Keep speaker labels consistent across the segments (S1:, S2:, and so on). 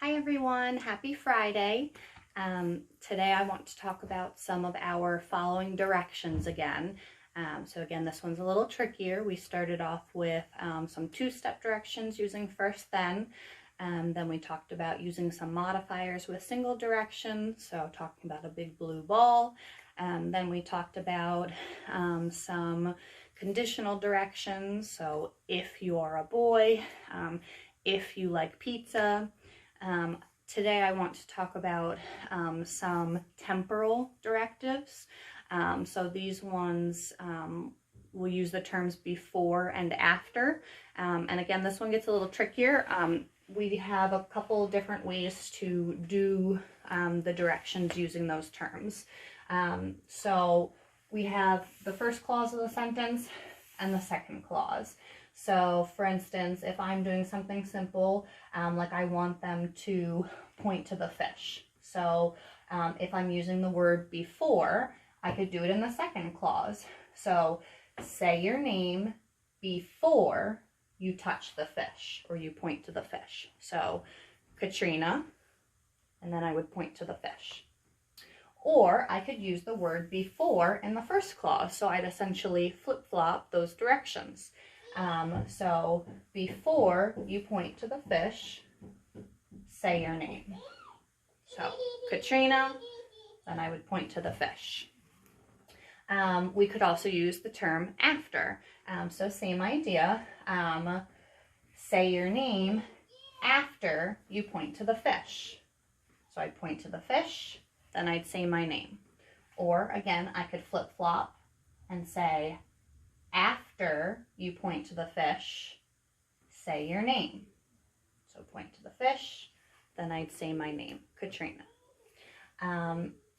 S1: Hi everyone, happy Friday. Today I want to talk about some of our following directions again. So again, this one's a little trickier. We started off with some two-step directions using first then. Then we talked about using some modifiers with single direction, so talking about a big blue ball. Then we talked about some conditional directions, so if you are a boy, if you like pizza. Today I want to talk about some temporal directives. So these ones will use the terms before and after. And again, this one gets a little trickier. We have a couple different ways to do the directions using those terms. So we have the first clause of the sentence and the second clause. So for instance, if I'm doing something simple, like I want them to point to the fish. So if I'm using the word before, I could do it in the second clause. So say your name before you touch the fish or you point to the fish. So Katrina, and then I would point to the fish. Or I could use the word before in the first clause. So I'd essentially flip-flop those directions. So before you point to the fish, say your name. So Katrina, then I would point to the fish. We could also use the term after. So same idea. Say your name after you point to the fish. So I'd point to the fish, then I'd say my name. Or again, I could flip-flop and say, after you point to the fish, say your name. So point to the fish, then I'd say my name, Katrina.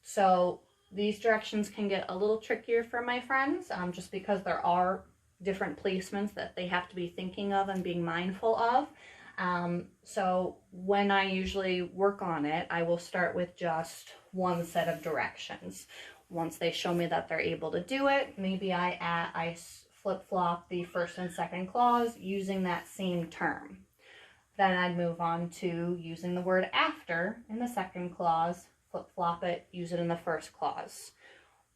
S1: So these directions can get a little trickier for my friends, just because there are different placements that they have to be thinking of and being mindful of. So when I usually work on it, I will start with just one set of directions. Once they show me that they're able to do it, maybe I flip-flop the first and second clause using that same term. Then I'd move on to using the word after in the second clause, flip-flop it, use it in the first clause.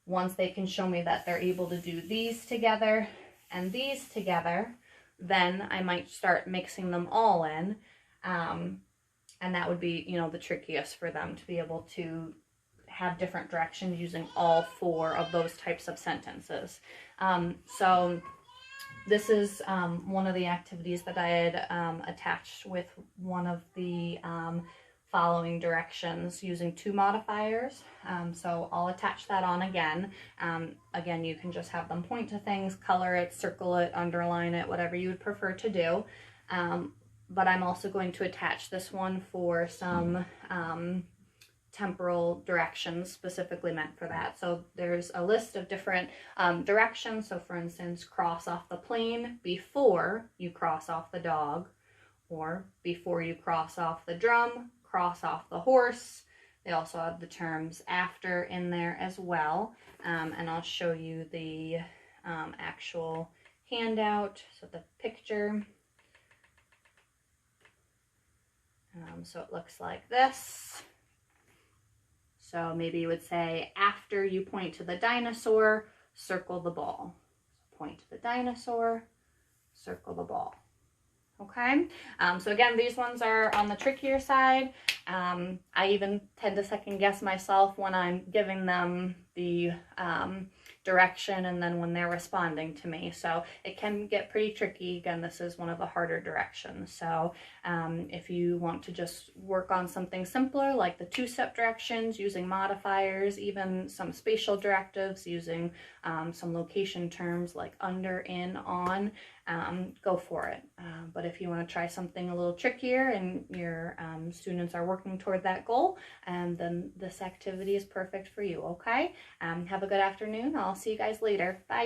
S1: Once they can show me that they're able to do these together and these together, then I might start mixing them all in. And that would be, the trickiest for them to be able to have different directions using all four of those types of sentences. So this is one of the activities that I had attached with one of the following directions using two modifiers. So I'll attach that on again. Again, you can just have them point to things, color it, circle it, underline it, whatever you would prefer to do. But I'm also going to attach this one for some temporal directions specifically meant for that. So there's a list of different directions. So for instance, cross off the plane before you cross off the dog, or before you cross off the drum, cross off the horse. They also have the terms after in there as well. And I'll show you the actual handout, so the picture. So it looks like this. So maybe you would say, after you point to the dinosaur, circle the ball. So point to the dinosaur, circle the ball. Okay, so again, these ones are on the trickier side. I even tend to second guess myself when I'm giving them the direction and then when they're responding to me. So it can get pretty tricky. Again, this is one of the harder directions. So if you want to just work on something simpler like the two-step directions using modifiers, even some spatial directives using some location terms like under, in, on, go for it. But if you want to try something a little trickier and your students are working toward that goal, then this activity is perfect for you, okay? Have a good afternoon. I'll see you guys later. Bye.